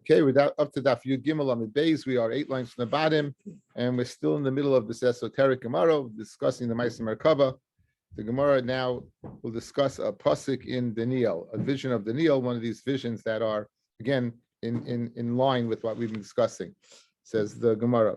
Okay, we're up to Daf Gimel Amid Beis. We are 8 lines from the bottom, and we're still in the middle of this esoteric Gemara discussing the Ma'aser Merkava. The Gemara now will discuss a pasuk in Daniel, a vision of Daniel, one of these visions that are again in line with what we've been discussing. Says the Gemara.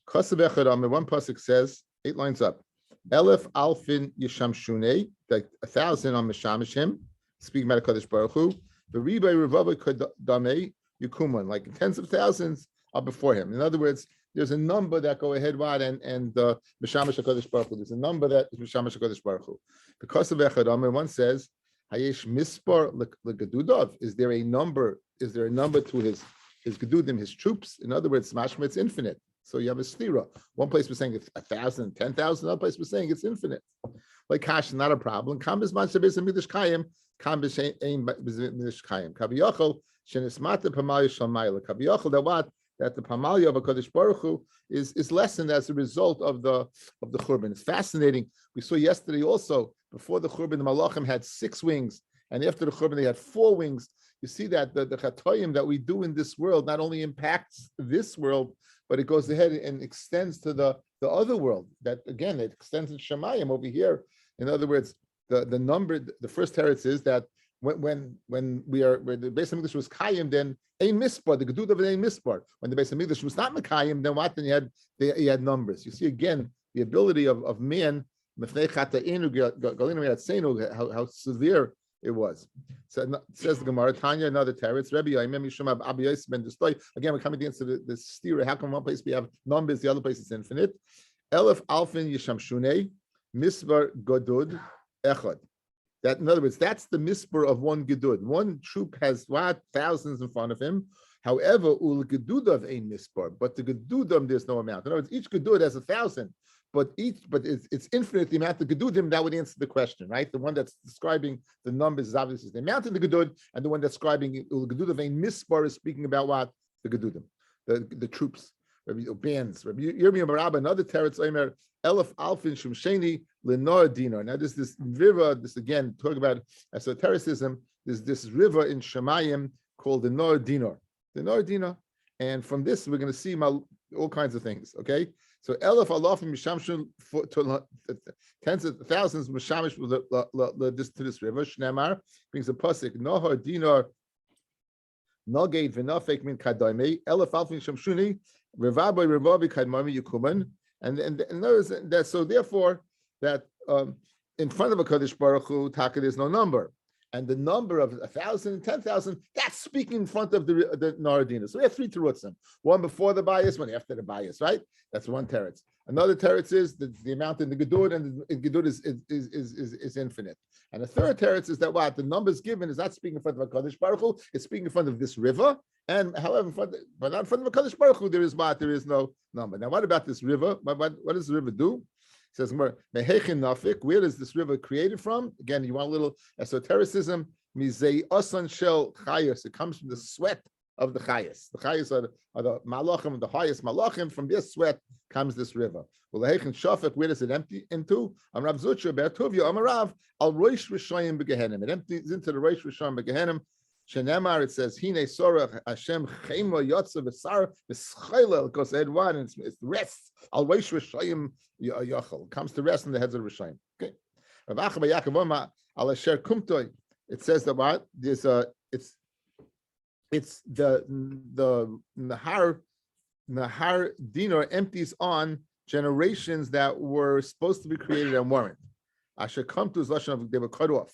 Kasav Echad Amid, one pasuk says 8 lines up. Elef Alfin Yisham Shunei, like 1,000 on Mishamishim, speaking about HaKadosh Baruch Hu. The Rebbe Revava Kodamei Yukuman, like tens of thousands are before him. In other words, there's a number that go ahead wide and Mishamash HaKadosh Baruch Hu. There's a number that is Mishamash HaKadosh Baruch Hu. Because of Echad Amir, one says, Hayesh Mispar L'Gedudov. Is there a number? Is there a number to his Gedudim, his troops? In other words, Mashma, it's infinite. So you have a stira. One place we're saying it's 1,000, 10,000. Another place we're saying it's infinite. Like Kash, not a problem. Kambis Manshabis and Midish Kayim. Kambis Ein Midish Kayim. Kabiyachol Shenismata Pamalya Shalmayla. Kabiyachol that the Pamalya of HaKadosh Baruch Hu is lessened as a result of the Churban. It's fascinating. We saw yesterday also before the Churban, the Malachim had 6 wings, and after the Churban they had 4 wings. You see that the Chatoyim that we do in this world not only impacts this world, but it goes ahead and extends to the other world. That again, it extends to Shemayim over here. In other words, the number, the first teretz is that when the Beis Hamikdash was Kayim, then Ein Mispar, the Gedud of it Ein Mispar. When the Beis Hamikdash was not Mekayim, then what? Then you had numbers. You see again the ability of man, how severe it was. So it says the Gemara, Tanya, another teretz, Rabbi, again, we're coming to the answer the stira. How come one place we have numbers, the other place it's infinite? Elef Alfin Yisham Shunei, Misbar Godud Echad. That, in other words, that's the misbar of one gedud. One troop has what? Thousands in front of him. However, ul gedudav ein misbar, but the gedudim there's no amount. In other words, each gedud has 1,000, but it's infinite the amount of gedudim. That would answer the question, right? The one that's describing the numbers is obviously the amount of the gedud, and the one that's describing ul gedudav ein misbar is speaking about what? The gedudim, the troops, bands. Yirmiyah Barabba, another teretz omer elef alfin shumsheni lenor dinar. Now this river, this again talk about esotericism. There's this river in Shemayim called the Nor Dinar. The Nor Dinar, and from this we're going to see all kinds of things. Okay, so elef alafim mishamshun tens of thousands mishamish to this river. Shnemar brings a pasuk Nor Dinar nogate v'nafek min kadaymei elef alfin shamshuni revabi kadmami yukuman. And notice that, so therefore that in front of a Kadosh Baruch Hu, Taka, there's no number, and the number of 1,000, 10,000, that's speaking in front of the Naradina. So we have 3 terutzim: one before the bias, one after the bias, right? That's one teretz. Another teretz is the amount in the gedud, and the gedud is infinite. And the third teretz is that what the numbers given is not speaking in front of a Kadosh Baruch Hu; it's speaking in front of this river. And however, but not in front of a Kadosh Baruch Hu, there is no number. Now, what about this river? What does the river do? It says, where is this river created from? Again, you want a little esotericism. Mizei osan shel chayos. It comes from the sweat of the chayos. The chayos are the malachim, the highest malachim. From their sweat comes this river. Where does it empty into? Rav Zutra Bertovia Amarav al Roish Rishayim begehenim. It empties into the Roish Rishayim begehenim. Shenemar, it says, Hine Sorach Hashem Chema Yotza V'Sar V'Schayla. It goes ahead one, and it's rest. Al Roish Rishayim Yachal. Comes to rest on the heads of Rishayim. Okay. Rav Acha B'Yaakov Oma Al Asher Kumtoi. It says that what? There's it's the Nahar Dinar empties on generations that were supposed to be created and weren't. Asher Kumtu is lashon of they were cut off.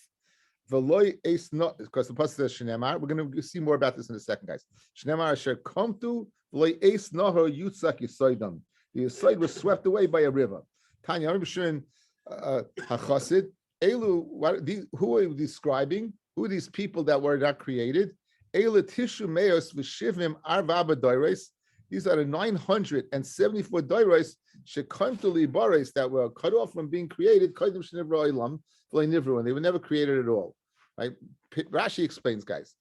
Veloy ace not, because the pasuk says Shnemar. We're going to see more about this in a second, guys. Shnemar asher Kumtu veloy ace nahar yutzak yisoidam. The yisoid was swept away by a river. Tanya, I'm sure Hachasid. Elu, who are you describing? Who are these people that were not created? Elu tishu meos v'shivim arvaba doires. These are the 974 doires shekamtu libares that were cut off from being created. Kaidim shenivra olam v'lei nivru, and they were never created at all. Right? Rashi explains, guys.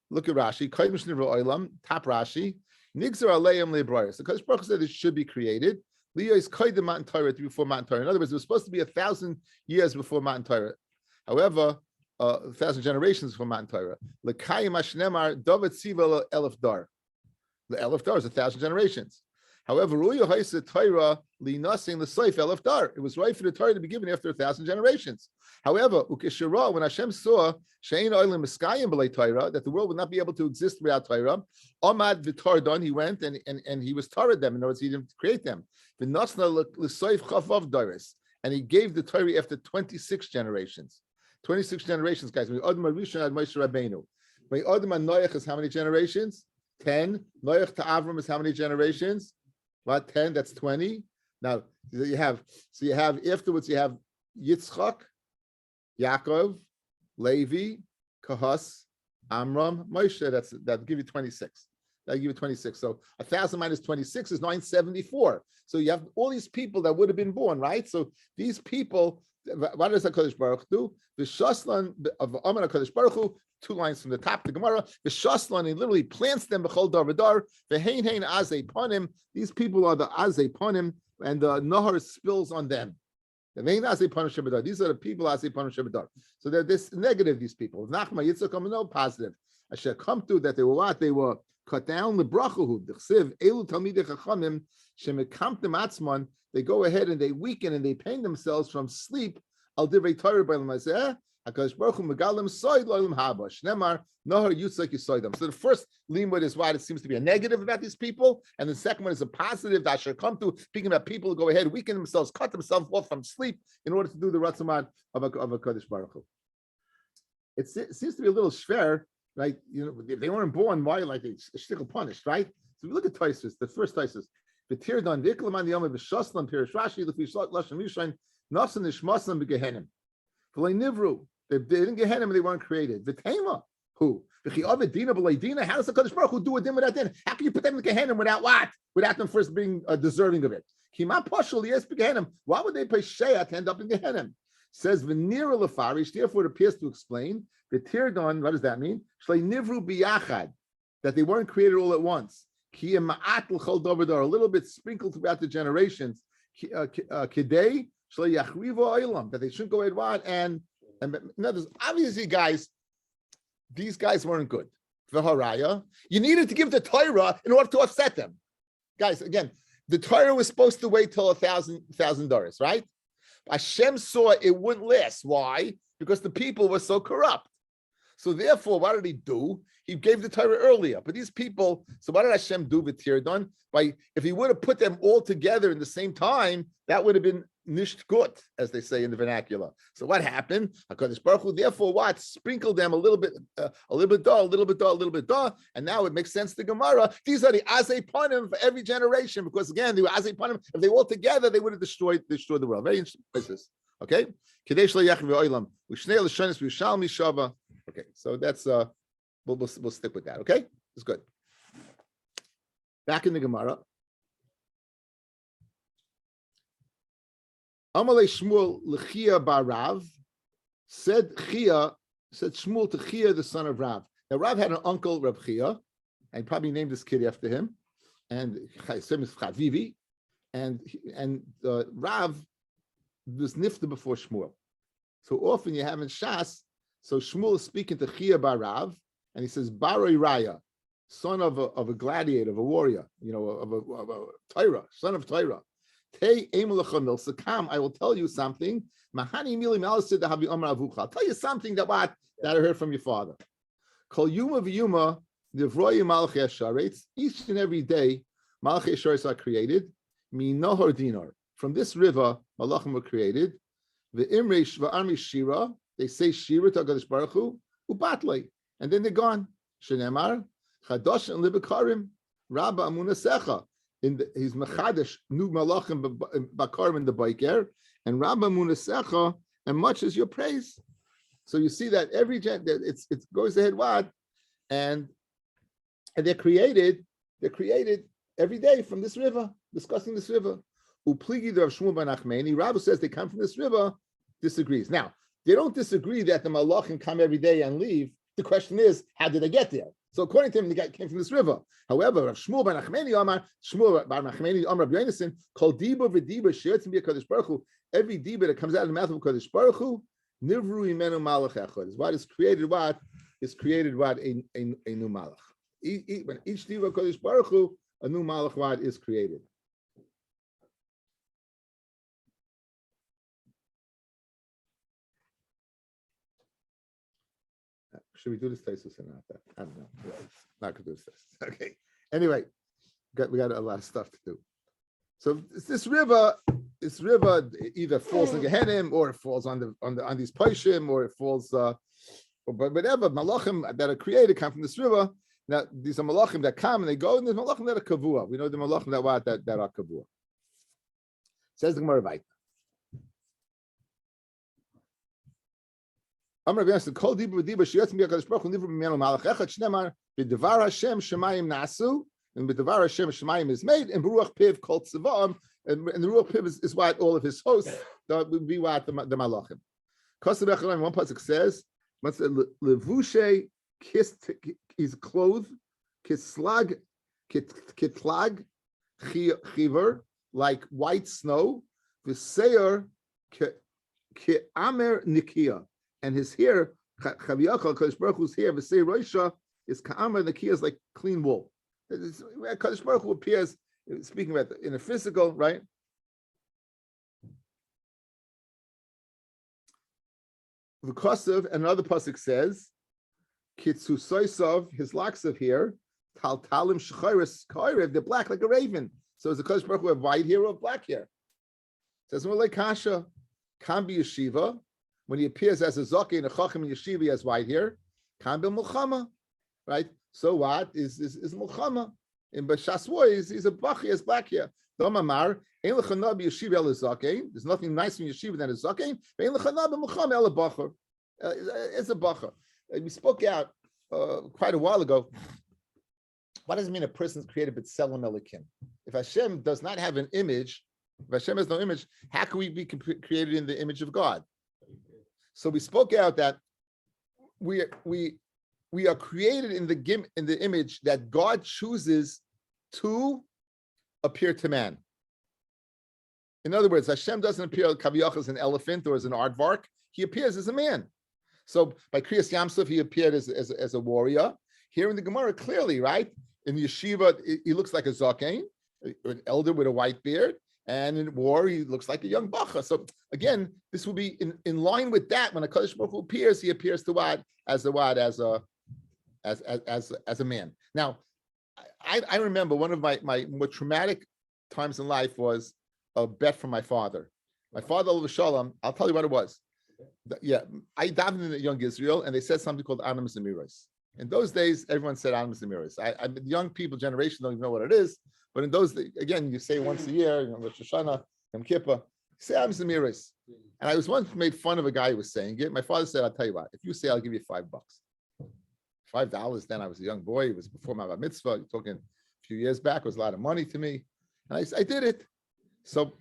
Look at Rashi. Kaidim shenivra olam. Top Rashi. Nigzar aleim libares. The Kadosh Baruch Hu said it should be created. Leo is kaidim Matan Torah before Matan Torah. In other words, it was supposed to be 1,000 years before Matan Torah. However, 1,000 generations before Matan Torah. Lekayim ashnemar David Siva elef dar. The elef dar is 1,000 generations. However, Ruya Haisa Torah li nothing the Seif elef dar. It was right for the Torah to be given after 1,000 generations. However, Ukeshira, when Hashem saw Shein Oilim Miskayim B'lei Torah, that the world would not be able to exist without Torah, Amad V'Tardon, he went and he was Torah them. In other words, he didn't create them. V'Nosna l'Seif Chavav Doris, and he gave the Torah after 26 generations. 26 generations, guys. When Adam Rishon had Moshe Rabbeinu. When Adam and Noach is how many generations? 10. Noach to Avram is how many generations? What? 10. That's 20. Now you have afterwards you have Yitzchak, Yaakov, Levi, Kahas, Amram, Moshe. That'll give you 26. That'll give you 26. So 1,000 minus 26 is 974. So you have all these people that would have been born, right? So these people, what does HaKadosh Baruch do? The Shaslan of Aman HaKadosh Baruch Hu, 2 lines from the top of the Gemara. The Shaslan, he literally plants them b'chol dar v'dar. V'hein hein azei ponim. These people are the azei ponim, and the nahar spills on them. These are the people azei ponim shebedar. So they're this negative. These people. Nachma Yitzchak no positive. I should come to that they were what? They were cut down the brachahu. D'chsiv elu talmidei chachamim shemekamtem atzman. They go ahead and they weaken and they pain themselves from sleep. Al divrei Torah b'lam hazeh. HaKadosh Baruch Hu megalim soid lo'olam haba. Shnemar nohar yitzchak yisoidam. So the first limud is why it seems to be a negative about these people, and the second one is a positive that should come to speaking about people who go ahead, weaken themselves, cut themselves off from sleep in order to do the ratzon of a HaKadosh Baruch Hu. It seems to be a little schwer, right? You know, if they weren't born, why like they shtickle punished, right? So we look at Taisus, the first Taisus. V'tirdan v'iklam yom v'shaslam pirish Rashi l'fi lashon Rishon nasan nishmasam b'gehenim. V'lei nivru. They didn't get him and they weren't created. V'tema, who? How does the Kadosh Baruch Hu do a din without din? How can you put them in Gehenim without what? Without them first being deserving of it. Why would they pay Shea to end up in Gehenim? Says V'nira lefarish. Therefore, it appears to explain the Tirdon. What does that mean? Shlei nivru biyachad, that they weren't created all at once. Ki ma'at l'chol davar, a little bit sprinkled throughout the generations. Kidei shlei yachrivo olam, that they shouldn't go ahead what and obviously, guys, these guys weren't good. V'haraya, you needed to give the Torah in order to offset them. Guys, again, the Torah was supposed to wait till $1,000, right? Hashem saw it wouldn't last. Why? Because the people were so corrupt. So therefore, what did he do? He gave the Torah earlier. But these people, so what did Hashem do with Tirdon? If he would have put them all together in the same time, that would have been nicht gut, as they say in the vernacular. So what happened? HaKadosh Baruch Hu, therefore, what? Sprinkled them a little bit da, a little bit da, and now it makes sense to Gemara. These are the azei panim for every generation, because again, they were azei panim. If they were all together, they would have destroyed the world. Very interesting places. Okay? Okay, so that's we'll stick with that. Okay, it's good. Back in the Gemara. Amalei Shmuel l'Chia bar Rav said Shmuel to Chia, the son of Rav. Now Rav had an uncle, Rav Chia, and he probably named this kid after him. And his name is Chavivi, and Rav was nifta before Shmuel. So often you have in Shas. So Shmuel is speaking to Chia bar Rav, and he says Baroi Raya, son of a gladiator, of a warrior, of a Torah, son of Torah. I will tell you something. I'll tell you something that I heard from your father. Each and every day, Malachei Sharetz are created. From this river, Malachim were created. Shira, they say Shira to HaKadosh Baruch Hu, ubatlei, and then they're gone. Shenemar, Chadosh and Libakarim, Rabba Amunasecha. He's Mechadish, new Malachim Bakarim in the Baiker, and Rabba Munasecha, and much is your praise. So you see that every it goes ahead what, and they're created every day from this river, discussing this river. Upligi of Shmuel ben Achmeni, Rabba says they come from this river, disagrees. Now, they don't disagree that the Malachim come every day and leave. The question is, how did they get there? So according to him, the guy came from this river. However, Shmuel ben Achmeni Amar, Shmuel ben Achmeni Amar Rabbi Yonason, called Diba v'Diba sheyetzim b'Kadosh Baruch Hu. Every Diba that comes out of the mouth of Kadosh Baruch Hu, Nivru imenu malach echad. Is what is created? What is created? What a new malach. when each diva Kodesh Baruch Hu, a new malach is created. Should we do this thesis or not? I don't know. Not gonna do this thesis. Okay. Anyway, we got a lot of stuff to do. So this river either falls in Gehenim or it falls on these Paishim or it falls but whatever malachim that are created come from this river. Now these are malachim that come and they go, and there's malachim that are kavua. We know the malachim that are kavua. Says the Gemara Rabbi. Amar Rabbi said, "Kol dibur v'dibur sheyotz miyakadosh baruch hu nivru b'menu malach echad shnemar b'devar Hashem shemayim nasu, and b'devar Hashem shemayim is made, and b'ruach piv kol tzavaam, and the ruach piv is what all of his hosts that would be what the malachim." Kosev echad one pasuk says, "Levushe kissed his clothes, kitlag chiver like white snow, v'seir ke'amer nikia." And his hair, Chagigah, Kadosh Baruch Hu's hair, V'sei Roisha, is Ka'amar, the Kia is like clean wool. Kadosh Baruch Hu appears, speaking about in a physical, right? V'kosav, another pasuk says, Kitzu Soisov, his locks of hair, Tal Talim Shechayris Kairev, they're black like a raven. So is the Kadosh Baruch Hu have white hair or black hair? It says more like Kasha, Kambi Yeshiva. When he appears as a Zaki and a Chacham and Yeshiva, he has white hair. Kambil Mulchama, right? So what is Mulchama? In Bashaswoy, he's a Bach, he has black hair. Domamar, Ein Lechanab Yeshiva El Zakein. There's nothing nice in Yeshiva than a Zakein. Ein Lechanab Mulchama El Bacher. It's a Bacher. We spoke out quite a while ago. What does it mean a person is created b'tselem Elikim? If Hashem does not have an image, if Hashem has no image, how can we be created in the image of God? So we spoke out that we are created in the image that God chooses to appear to man. In other words, Hashem doesn't appear Kaviyach as an elephant or as an aardvark. He appears as a man. So by Kriyas Yamsuf, he appeared as a warrior. Here in the Gemara, clearly, right? In Yeshiva, he looks like a Zakein, an elder with a white beard. And in war, he looks like a young bacha. So again, this will be in line with that. When a Kadosh Baruch Hu appears, he appears to what as a man. Now, I remember one of my more traumatic times in life was a bet from my father. My father, Shalom, I'll tell you what it was. I davened in young Israel, and they said something called Anam Zemiros. In those days, everyone said Anam Zemiros. The young people generation don't even know what it is. But in those, again, you say once a year, Rosh Hashanah, Yom Kippur, say Am Zemiros. And I was once made fun of a guy who was saying it. My father said, "I'll tell you what, if you say, I'll give you $5. $5 then, I was a young boy. It was before my bar mitzvah. You're talking a few years back. It was a lot of money to me. And I did it. So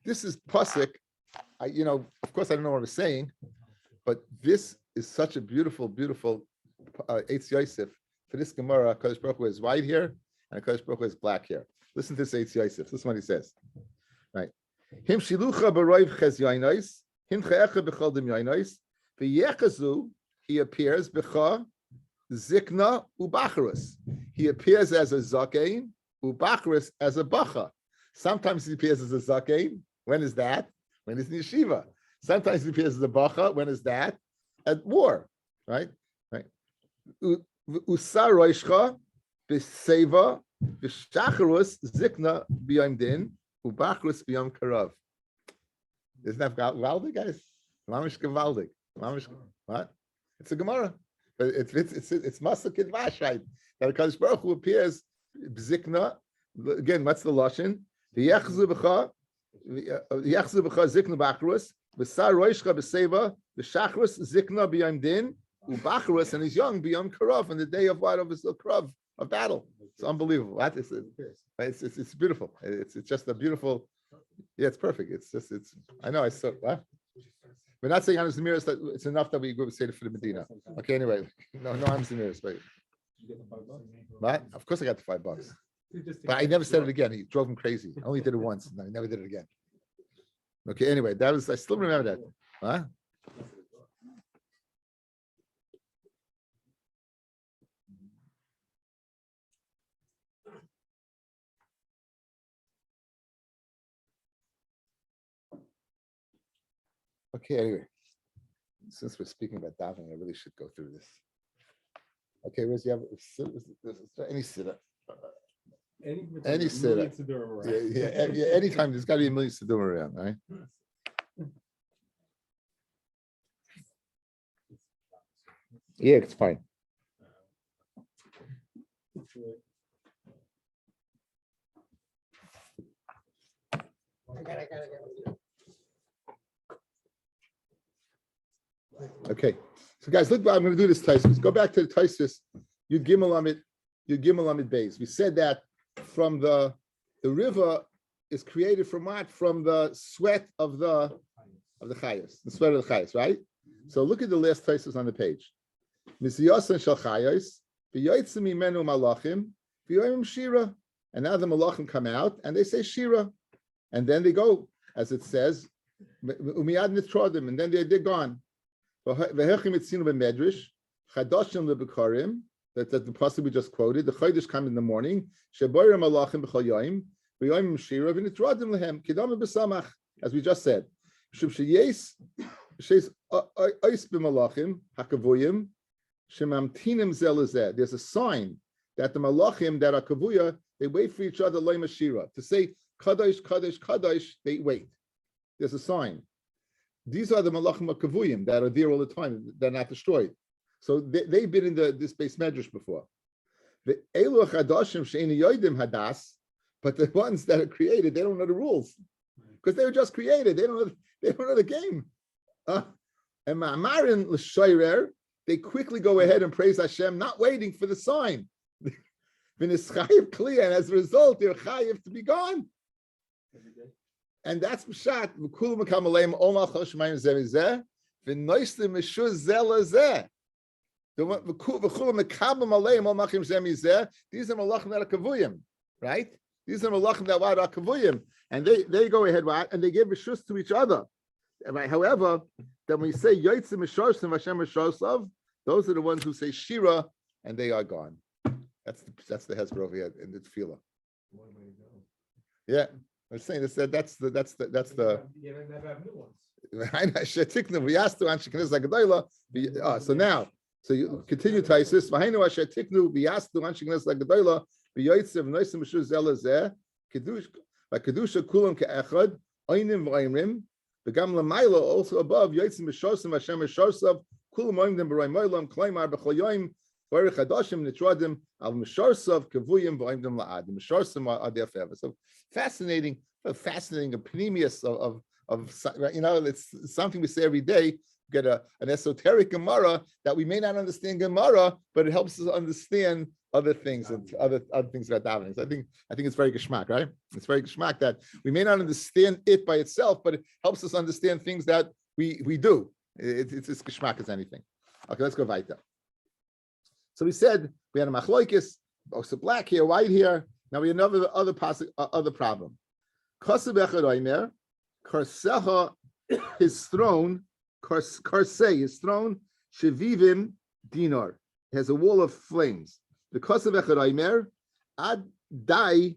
this is Pasuk. Of course, I don't know what I was saying, but this is such a beautiful, beautiful Eitz Yosef. For this Gemara, Kadosh Baruch Hu is white here, and Kadosh Baruch Hu is black here. Listen to this Eitz Yosef. This is what he says. Right. Him shilucha b'roiv ches yoinois, him che'echa b'chol dim yoinois, v'yechazu, he appears b'cha zikna ubacharus. He appears as a zakein, ubacharus as a bacha. Sometimes he appears as a zakein. When is that? When he's in yeshiva. Sometimes he appears as a bacha. When is that? At war. Right? Usar roishcha b'seva b'shacharus zikna b'yom din ubacharus b'yom karav. Isn't that gewaldig, guys? Mamish gewaldig. Mamish what? It's a Gemara, but it's Masa Kidvash, right? That Kadosh Baruch Hu appears b'zikna. Again, what's the lashon? V'yechzu b'cha zikna b'acharus v'sar roishcha b'seva b'shacharus zikna b'yom din ubacharus, and he's young b'yom karav, on the day of what? Of his karav, of battle. It's unbelievable. What is it? It's beautiful. It's just a beautiful. Yeah, it's perfect. It's. I know. I saw. What? We're not saying Anam Zemiros that it's enough that we go say it for the Medina. Okay. Anyway, no Anam Zemiros. But what? Of course, I got the $5. But I never said it again. He drove him crazy. I only did it once. No, I never did it again. Okay. Anyway, that was. I still remember that. Huh? Okay, anyway, since we're speaking about davening, I really should go through this. Okay, where's you have any sitter? Any sitter? Yeah. Anytime there's got to be a million siddur around, right? Yeah, it's fine. Okay, so guys, look, I'm going to do this Taisus. Go back to the Taisus. You Gimel Amid Beis. We said that from the river is created from what? From the sweat of the chayos, the sweat of the chayos, right? So look at the last Taisus on the page. Misyasan shel chayos, v'yotzim imenu malachim, v'yoyim shira. And now the malachim come out and they say shira, and then they go, as it says, umiyad nitrodim, and then they're gone. V'hechim etzinu b'medrash, chadashim lebekarim. That's the pasuk we just quoted. The Chodesh come in the morning. Sheboyer malachim b'chol yoyim, v'yoyim shira v'nitrodim lehem kidam b'samach, as we just said. Shub sheyes sheis ois b'malachim hakavuyim shemamtinim zel lezeh. There's a sign that the malachim that are kavuya, they wait for each other loy mashira to say kadosh kadosh kadosh. They wait. There's a sign. These are the malachim hakavuyim that are there all the time. They're not destroyed. So they've been in this base medrash before. The elu chadashim she'eni yoidim hadas, but the ones that are created, they don't know the rules because they were just created. They don't know the game. And ma'amarin l'shoirer, they quickly go ahead and praise Hashem, not waiting for the sign. And as a result, they're chayiv to be gone. And that's pshat. V'kulam kamalem omar choshmayim zeh v'noislim mishuz zeh lazeh. These are malachim that are kavuyim, right? These are malachim that are kavuyim, and they go ahead and they give rishus to each other. Right? However, then we say yotzim misharsim Hashem misharsav, those are the ones who say shira, and they are gone. That's the hezbollah over here in the tefillah. Yeah, I'm saying this. That's the. You never have new ones. So now. So you continue Taisus. V'hainu asher tiknu v'yasdu anshe knesset hagadola v'yoytzev noisim b'shur zelazeh kedusha kulam ke'echad oynim v'oymrim v'gam l'maylo also above yoytzim b'shorsim Hashem b'shorsav kulam oymdim b'roy moylam klaimar b'chol yoyim v'orich hadoshim nitrodim al m'shorsav kavuyim v'oymdim la'ad. The m'shorsim are there forever. So fascinating, a panemius of it's something we say every day. Get an esoteric Gemara that we may not understand Gemara, but it helps us understand other things and other things about davening. So I think it's very geschmack, right? It's very geschmack that we may not understand it by itself, but it helps us understand things that we do. It's as geschmack as anything. Okay, let's go weiter. So we said we had a machloikis, also black here, white here. Now we have other problem. Kosev echad oimer, karseha, his throne. Karsei, his throne, Shevivim dinar. It has a wall of flames. The Kosev echad oimer, ad dai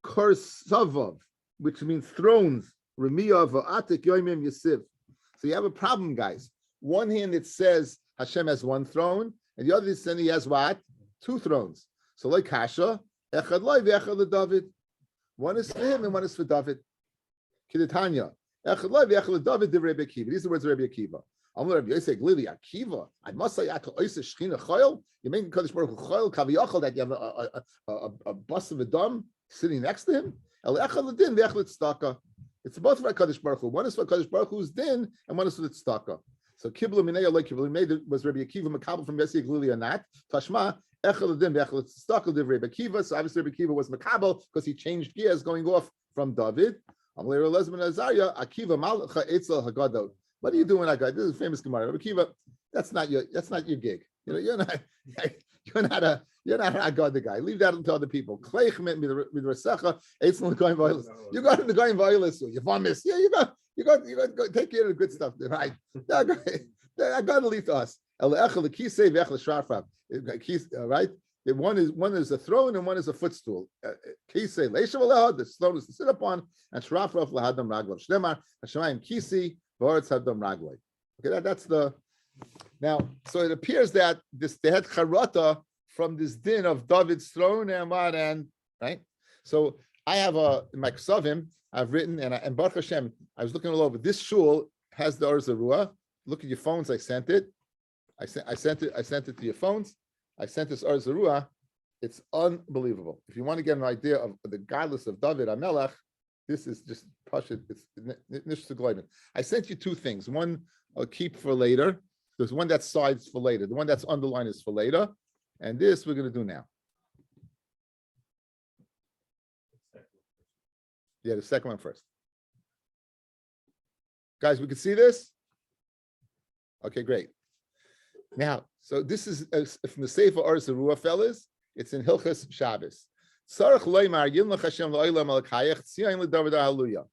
karsavav, which means thrones. Remiya va'atik yoimim yasiv. So you have a problem, guys. One hand it says Hashem has one throne, and the other is saying he has what? Two thrones. So like Kasha, echad loy ve'echad leDavid. One is for him and one is for David. Kidetanya. These are the words of Rabbi Akiva. I'm Rabbi Yosef Glili Akiva. I must say, you mean Kadosh Baruch Hu Choil Kaviyachol that you have a bus of a dam sitting next to him? It's both for Kadosh Baruch Hu. One is for Kadosh Baruch Hu's din, and one is for the tzedakah. So Kiblu Minei like Kiblu Minei was Rabbi Akiva Makabel from Yosef Glili or not? Tashma Echel Din V'Echel Tzedakah Div Rabbi Akiva. So obviously Rabbi Akiva was Makabel because he changed gears going off from David. What are you doing, Agad? This is a famous Gemara. Akiva, that's not your gig. You're not a Agad the guy. Leave that to other people. You go to the guy in violence. You're famous. Yeah, you got to take care of the good stuff, right? I got to leave to us. Right? One is a throne and one is a footstool. Kisi, the throne is to sit upon, and Shrafraf lahadam raglav. Shnemar Hashemayim Kisi V'aretz hadam ragloi. Okay, that's the now. So it appears that they had charata from this din of David's throne and what and right. So I have in my ksavim I've written and Baruch Hashem I was looking all over. This shul has the Or Zarua. Look at your phones. I sent it. I sent it to your phones. I sent this Or Zarua. It's unbelievable. If you want to get an idea of the godless of David Amelech, this is just pashut. It's nish to I sent you two things. One I'll keep for later. There's one that's sides for later. The one that's underlined is for later. And this we're going to do now. Yeah, the second one first. Guys, we can see this? Okay, great. Now, so this is from the Sefer Or Zarua, fellas. It's in Hilchas Shabbos. Tzarech loymar yimlech Hashem lo'olam al-kayach tzion l'David hallelujah.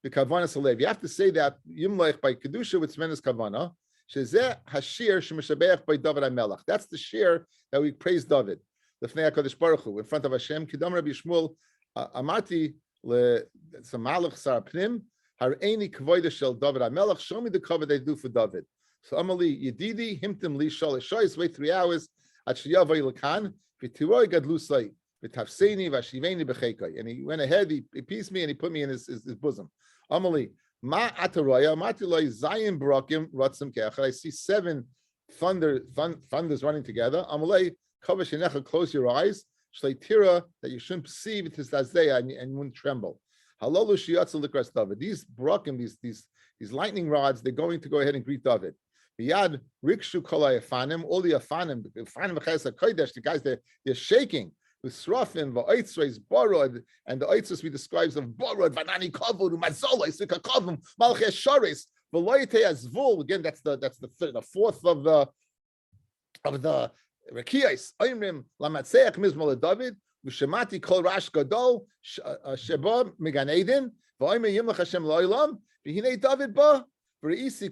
The Kavanah Salev. You have to say that Yimlech by Kedusha with tremendous Kavanah. Shezeh hashir shemishabeach by David HaMelech. That's the shir that we praise David. The Fnei HaKadosh Baruch Hu in front of Hashem. Kidam Rabbi Shmuel Amarti leSamalach Sar Pnim Hareini Kavodah Shel David HaMelech. Show me the cover they do for David. So Amali Yedidi Himtim Li Shal Shoyes. Wait 3 hours. At Shiyavay Lakan V'Tiroi Gadlusai V'Tafseini V'Ashiveni B'Chekai. And he went ahead. He pieced me and he put me in his bosom. Amali. Ma ataroya matiloi zayin barakim ratzim keachad. I see 7 thunders running together. Amalei kavash yinecha, close your eyes. Shleitira, that you shouldn't perceive it is lazdeya and you wouldn't tremble. Halolu shiyatzel likras David. These barakim, these lightning rods, they're going to go ahead and greet David. Miyad rikshu kolay afanim, all the afanim v'chayes hakodesh. The guys they're shaking. Srafin, va'oitzres, borod, and the oitzres we describes of borod, vanani kavod, umazolos, vikakavim, malchei sharis, v'loyte azvul. Again, that's the fourth of the rekiyos. Oimrim lamatzeach mizmor David, v'shemati kol rash gadol sheba migan eden, v'oimrim yimlech Hashem lo'olam, v'hinei David ba. I see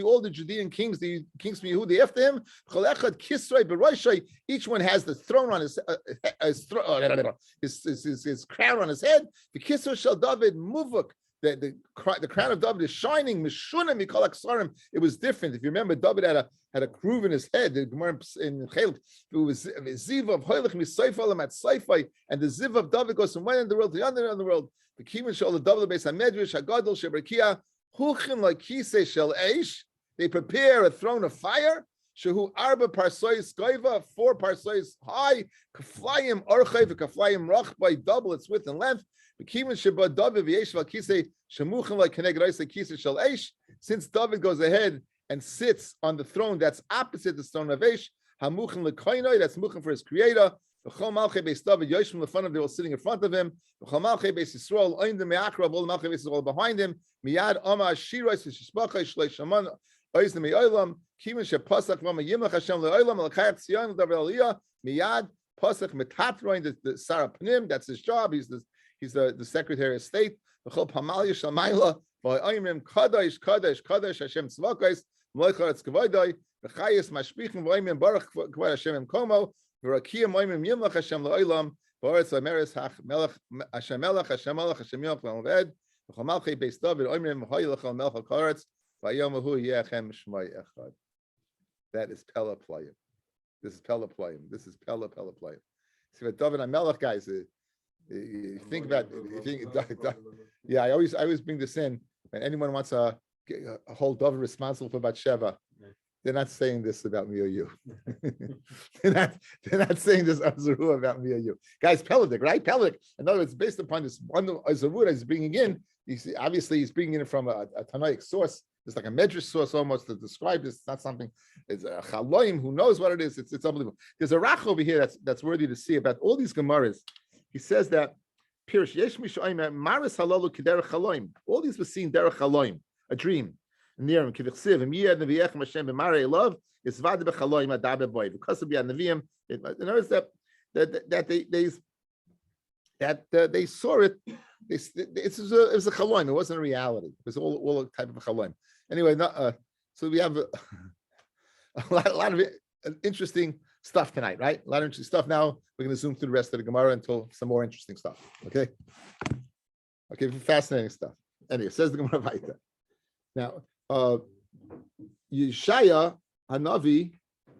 all the Judean kings, the kings from Yehuda after him. Each one has the throne on his crown on his head. The Kisra shel David muvuk. The crown of David is shining. It was different. If you remember, David had a groove in his head. The Gemara in Chelk, it was ziv of hoylech misayfalim at sayfai, and the ziv of David goes from one end of the world to the other end of the world. The kiman shel David beis hamedrash hagadol shebrakia. They prepare a throne of fire. Shehu arba parsois goiva, 4 parsois high. Kaflayim orchev, kaflayim rach by double its width and length. Bekimin sheba David v'yeshiv kisei shemuchin like keneg reisa kisei shel eish. Since David goes ahead and sits on the throne that's opposite the throne of Eish, hamuchin lekoinoi, that's muchin for his creator. V'chol malchei beis David yoshim lefanav, they were sitting in front of him. V'chol malchei beis Yisrael oim the me'akrav, all the malchei beis Yisrael behind him. Miyad Oma Shirais Shishbachai Shlei Shaman Oiz Me'olam Kimin Shepasach Vama Yimlech Hashem Le'olam L'Chayat Tzion L'Davar Aliyah Miyad Pasach Metatroin the Sarah Pnim. That's his job. He's the Secretary of State. V'chol Pamalia Shamayla V'Oimrim Kadosh Kadosh Kadosh Hashem Tzvakos M'Loicharetz Kavoday V'Chayis Mashpichin V'Oimrim Baruch Kvod Hashem Imkomo V'Rakiyam Oimrim Yimlech Hashem Le'olam V'Oretz Ameres Hach Melech Hashem Melech Hashem Melech Hashem Yimlech V'Omed. That is Pella Playim. This is Pella Playim. This is Pella Playim. See what David HaMelech guys, you think about. Yeah, I always bring this in when anyone wants to hold David responsible for Bathsheba. They're not saying this about me or you. they're not saying this Azuru about me or you. Guys, Peladik, right? Peladik. In other words, based upon this one Azuru that he's bringing in, obviously he's bringing it from a Tanaic source. It's like a Medrash source almost to describe this. It's not something, it's a Chaloim, who knows what it is. It's unbelievable. There's a Rach over here that's worthy to see about all these Gemaras. He says that, Pirish, Yesh Mishoim, Maris Halalu Kederech Chaloim. All these were seen Derech Chaloim, a dream. Near him, Kivichsiv, and Miyad Neviechem Hashem b'Marei love is Vade b'Chaloim Adabe Boy. Because of Yad Neviim, in other words, that they saw it. It was a Chaloim. It wasn't a reality. It was all a type of a Chaloim. Anyway, so we have a lot of interesting stuff tonight, right? A lot of interesting stuff. Now we're going to zoom through the rest of the Gemara until some more interesting stuff. Okay, fascinating stuff. Anyway, says the Gemara Vayta. Now, Yeshaya Hanavi,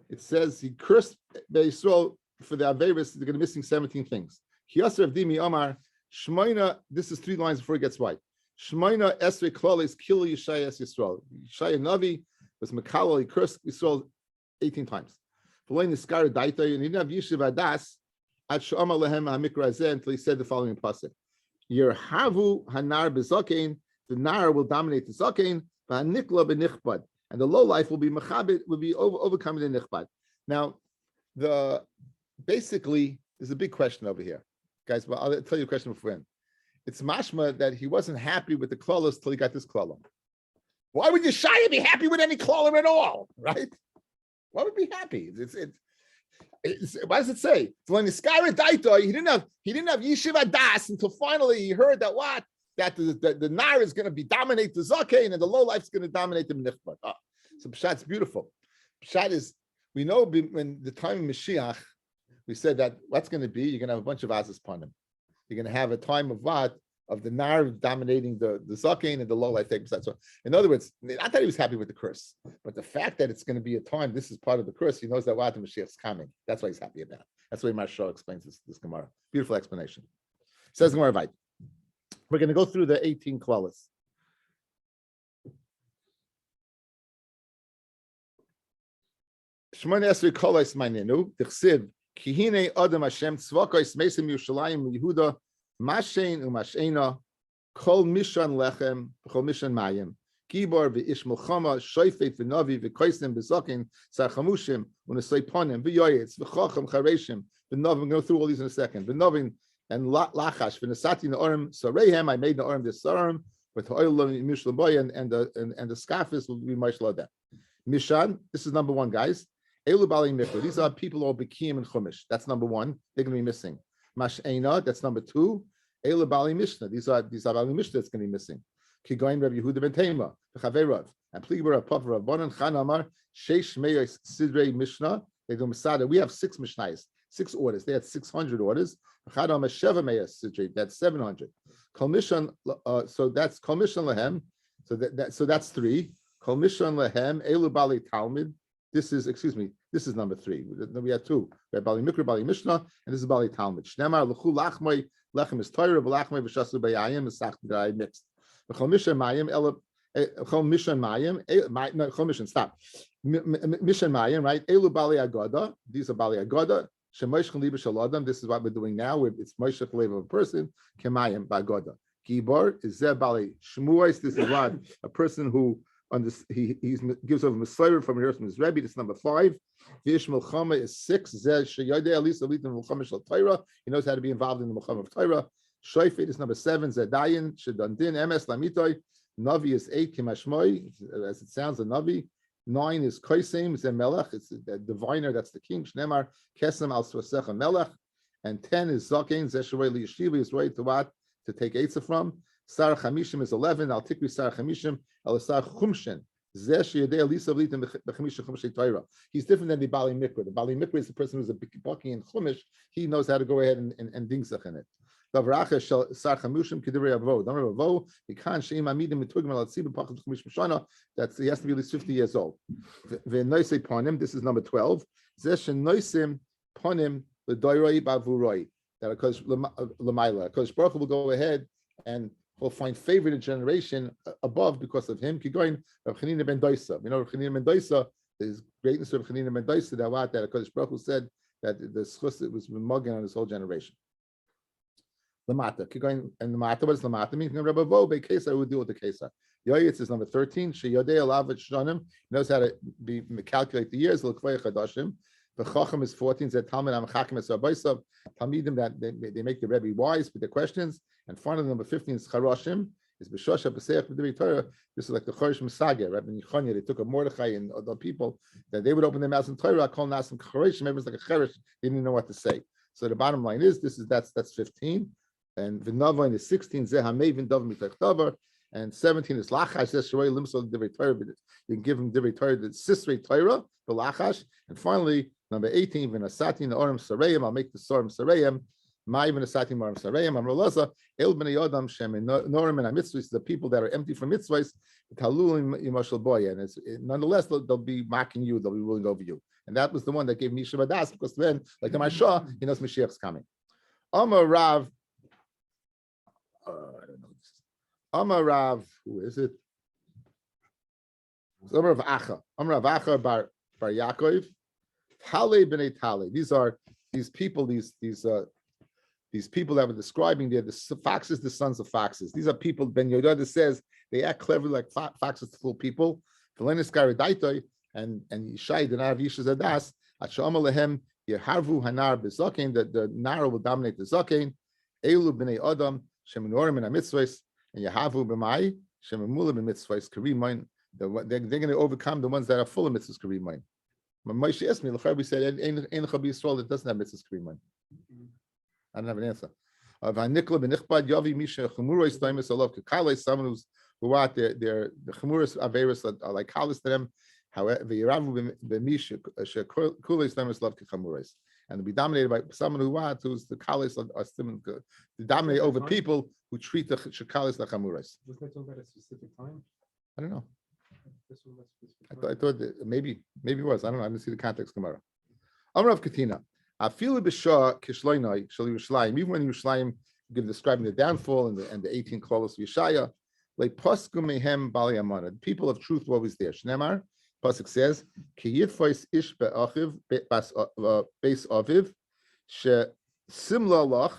it says he cursed Yisrael for the Averis. They're going to be missing 17 things. Kiyasar Dimi Omar Shmoina. This is 3 lines before it gets white. Shmoina Esrei Klolis Kill Yeshaya Es Yisrael. Yeshaya Navi was Makalo. He cursed Yisrael 18 times. Following the Skara Daita, and he didn't have Yeshiva Das at Shama Lehem HaMikra Zeh until he said the following pasuk: Yerhavu Hanar Bezakein. The Nar will dominate the Zakein. V'Hanikla B'Nichbad. And the low life will be Mechabit, will be overcoming the Nichbad. Now, basically, there's a big question over here, guys. But I'll tell you a question before. It's mashma that he wasn't happy with the klolos till he got this klala. Why would Yeshaya be happy with any klala at all, right? Why would he be happy? What does it say? When the Skara Daita, he didn't have Yeshiva Das until finally he heard that the Nar is going to dominate the Zakein and the low life is going to dominate the Nichbad. So Pshat's beautiful. Pshat is, we know when the time of Mashiach, we said that what's going to be, you're going to have a bunch of Azaz Panim. You're going to have a time of what? Of the Nar dominating the Zakein and the low life taking. So in other words, not that he was happy with the curse, but the fact that it's going to be a time, this is part of the curse, he knows that what the Mashiach is coming. That's why he's happy about it. That's why Marshal explains this Gemara. Beautiful explanation. Says Gemara Vayt. We're going to go through the 18 klalas. Shmona Esrei Kolos Ma'nenu Tichsiv Kihine Adam Hashem Tzvakos Mesim Yerushalayim Yehuda Mashein Umashena Kol Mishan Lechem Kol Mishan Mayim Gibor V'ish Milchama Shoifet V'Navi V'Koisim B'Zakin Sarchamushim U'Nesei Ponim V'Yoyetz V'Chacham Chareshim V'Navi. We'll go through all these in a second. V'Navin and Lachash V'Nesati Na'orim Sareihem. I made Na'orim this Sarim with Ha'olam Mishlaboy and the Scafis will be Mashlodah. Mishan. This is number 1, guys. Elu Bali Mikra. These are people all Bekim and Chumash. That's number 1. They're going to be missing. Mash'ena. That's number 2. Elu Bali Mishnah. These are Bali Mishnah that's going to be missing. Kigoin Rabbi Yehuda ben Tema. V'Chaverav. And Pligur Rav Papa Rav Bonan Chan Amar Sheish Meyos Sidrei Mishnah. They do Masada. We have 6 Mishnayos, 6 orders. They had 600 orders. Chad Amar Sheva Meyos Sidrei. That's 700. Kol Mishan. So that's Kol Mishan Lehem. So that's 3. Kol Mishan Lehem. Elu Bali Talmud. This is number 3. We have 2. We have Bali Mikra, Bali Mishnah, and this is Bali Talmud. Shnemar L'chu Lachmoi, Lechem is Torah, V'Lachmoi V'Shasu B'Yayim, V'Sach D'Rai mixed. V'Chol Mishan Mayim, Chol Mishan Mayim, no, Chol Mishan, stop. Mishan Mayim, right? Elu Bali Agoda, these are Bali Agoda. Shemosh Chaliba Shaladam, this is what we're doing now. It's Moshe Chaliba of a person, Kemayim, Ba'Agoda. Gibor is Zeh Bali Shmuos, this is what a person who he gives over Messiah from here from his Rabbi. That's number 5. Vish Milchama is 6. He knows how to be involved in the Milchama of Torah. Shoifet is number 7. Zedayin Shedandin Emes Lamitoy. Navi is 8. Kimashmoy, as it sounds, a Navi. 9 is Koisim Zemelech. It's the diviner. That's the king. Shnemar Kesem Al Swasecha Melech. And 10 is Zakein Zeshavay Liyeshiva is right to what to take Eitzah from. Sar Chamishim is 11. Al Tikri Sar Chamishim. He's different than the Bali Mikra. The Bali Mikra is the person who's a baki in Chumash. He knows how to go ahead and dingsach in it. That's he has to be at least 50 years old. This is number 12. That because Baruch will go ahead and will find favored generation above because of him. Kigoin Rav Chanina ben Doisa. You know, Rav Chanina ben Doisa, there's greatness of Rav Chanina ben Doisa that because Baruch said that the schus was mugging on his whole generation. Lamata. Kigoin and Lamata. What does Lamata mean? Rabbi Vo be Kesar would deal with the Kesar. Yoyitz is number 13. She Yodei Alavet Shonim knows how to calculate the years. L'kvay Chadashim. The Chacham is 14. Zed Talmud Amchakim es Rabbisav. Talmidim that they make the Rebbe wise with their questions. And finally, number 15 is Charashim. Is B'Shosha B'Seich B'Divrei Torah. This is like the Chorish Masageh. Rabbi Yechonia. They took a Mordechai and other people that they would open their mouths in Torah. Call Nasim Chorishim. Maybe it's like a Cherish. They didn't know what to say. So the bottom line is that's 15. And V'Navain is 16. Zeh Hamevin Dav Mitach Davar. And 17 is Lachash. That's Shorei Limsol Divrei Torah. You can give him Divrei Torah, the Sisrei Torah, the Lachash. And finally, number 18, V'Nasati Na'orim Sareim. I'll make the Sorim Sareim. My even asati maram sarayim amrolosa el bnei adam shem norim and mitzvahs. The people that are empty from mitzvahs, talulim imashal boy, and nonetheless they'll be mocking you. They'll be ruling over you. And that was the one that gave Misha Badas, because then, like the Marsha, he knows Mashiach's coming. Amar Rav, I don't know. Amar Rav, who is it? Amar Rav Acha. Amar Rav Acha bar Yaakov. Tale b'nei Tale. These people that were describing there, the foxes, the sons of foxes. These are people, Ben Yodah says, they act cleverly like foxes to fool people. And Yishai did not have Yishas Adas. At Sha'am Alehem, Yeharvu Hanar B'Zakein, the Nara will dominate the Zakein. Elu b'nei Adam, Sheminorim and Mitzvahs, and Yehavu b'Mai, Shemimula b'Mitzvahs, Karimain. They're going to overcome the ones that are full of Mitzvahs, Karimain. When Moshe asked me, we said, Ein Chabi Yisrael that doesn't have Mitzvahs, Karimain. I don't have an answer. Someone who are the Chemuras Averis are like Kalis to them. However, and to be dominated by someone who's the Kalis are to dominate over people who treat the Shekalis like Chemuras. Was that talking about a specific time? I don't know. I thought that maybe it was. I don't know. I didn't see the context. Gemara. Amrav Katina. Even when Yerushalayim give describing the downfall and the 18 clauses of Yeshaya, like Paskum mehem bali amana, the people of truth were always there. Shnemar, Pasuk says, Ki yitfais ish be'achiv beis aviv, she simla lach,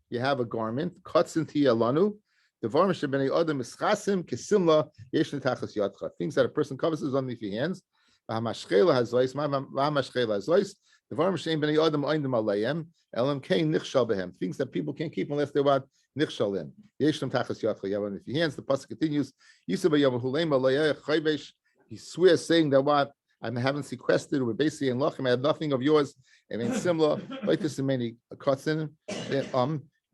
you have a garment, cuts into yalanu, the varmish b'nei adam ischasim kisimla yesh netachas yadcha. Things that a person covers is underneath your hands. V'hamashchela hazois, v'hamashchela hazois. The varmish b'nei adam oindim alayim. Elam kain nichshal behem. Things that people can't keep unless they want nichshal in. Yesh netachas yadcha. You have underneath your hands. The pasuk continues. Yisab yavahuleim alayeh chayvesh. He swears, saying that what I haven't sequestered with basically in lachem. I have nothing of yours. And in similar, like this in many cuts in.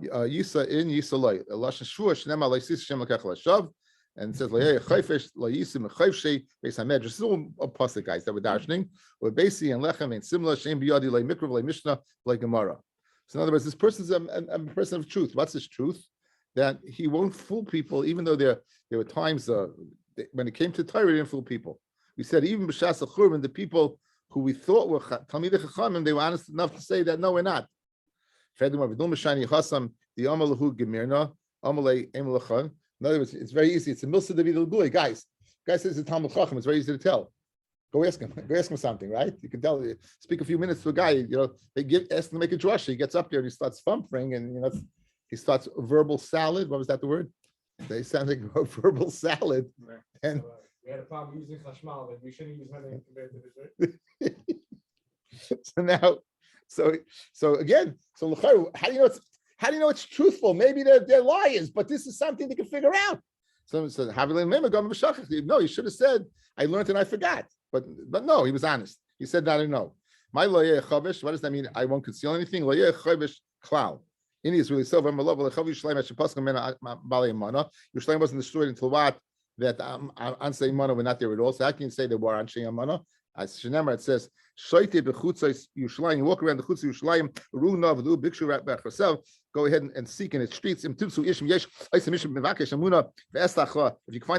Yisa in Yisalai. Lashon Shua Shnema Laisis Shem Lakach Lashav, and it says Layeh Chayfesh Layisim Chayfshe Beis Hamedrash. This is all a pasuk, guys, that we're darshaning. We're basically in lechem and similar Shem Biyadi Lay Mikrav Lay Mishnah Lay Gemara. So in other words, this person's a person of truth. What's his truth? That he won't fool people, even though there were times when it came to Torah, he didn't fool people. We said even b'shas achurban, the people who we thought were Talmidei Chachamim, they were honest enough to say that no, we're not. In other words, it's very easy. It's a milsa David al-Gulay. Guys says it's a Talmud Chacham. It's very easy to tell. Go ask him something, right? You can tell. Speak a few minutes to a guy. They ask him to make a drasha. He gets up there and he starts thumping, and he starts verbal salad. What was that the word? They sound like a verbal salad. Right. And we had a problem using chashmal, but we shouldn't use honey compared to this, right? So now. So again, how do you know it's truthful? Maybe they're liars, but this is something they can figure out. Someone said, no, you should have said, I learned and I forgot. But no, he was honest. He said that I know. My loyeh chavish, what does that mean? I won't conceal anything. Loyeh chavish klal. In Israel, Yerushalayim wasn't destroyed until what? That Ansei Mana were not there at all. So how can you say they were Ansei Mana? As Shenemar, it says, Shoite bechutzos Yerushalayim. You walk around the chutz Yerushalayim, Runa v'lu bikshu right yourself. Go ahead and seek in its streets. If you can find the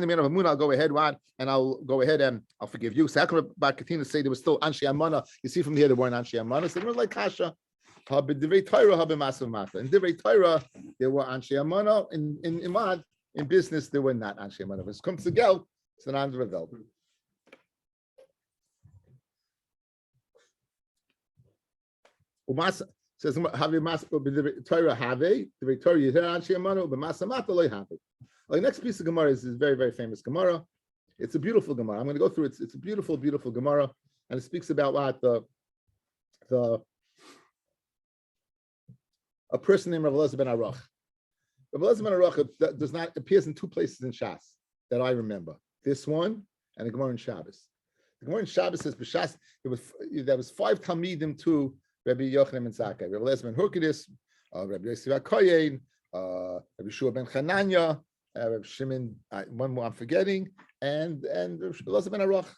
man of Amunah, I'll go ahead, and I'll go ahead and I'll forgive you. So how come Katina say there was still Anshe Amana? You see from here there weren't Anshe Amana. So it was like Kasha. In Divrei Torah, there were Anshe Amana. In business, there were not Anshe Amana. If it comes to Geld, it's an Andra Veld. Says Torah have the Torah you hear Anshe Amana, but Masamata loy have. The next piece of Gemara is very, very famous Gemara. It's a beautiful Gemara. I'm going to go through it. It's a beautiful, beautiful Gemara, and it speaks about what a person named Rav Elazar ben Aruch. Rav Elazar ben Aruch does not appears in two places in Shas that I remember. This one and the Gemara in Shabbos. The Gemara in Shabbos says B'Shas there was 5 Talmidim to Rabbi Yochanan ben Zakkai, Rabbi Elazar ben Hurkidis, Rabbi Yosef HaKoyen, Rabbi Shua ben Chananya, Rabbi Shimon, one more I'm forgetting, and Rabbi Elazar ben Aruch.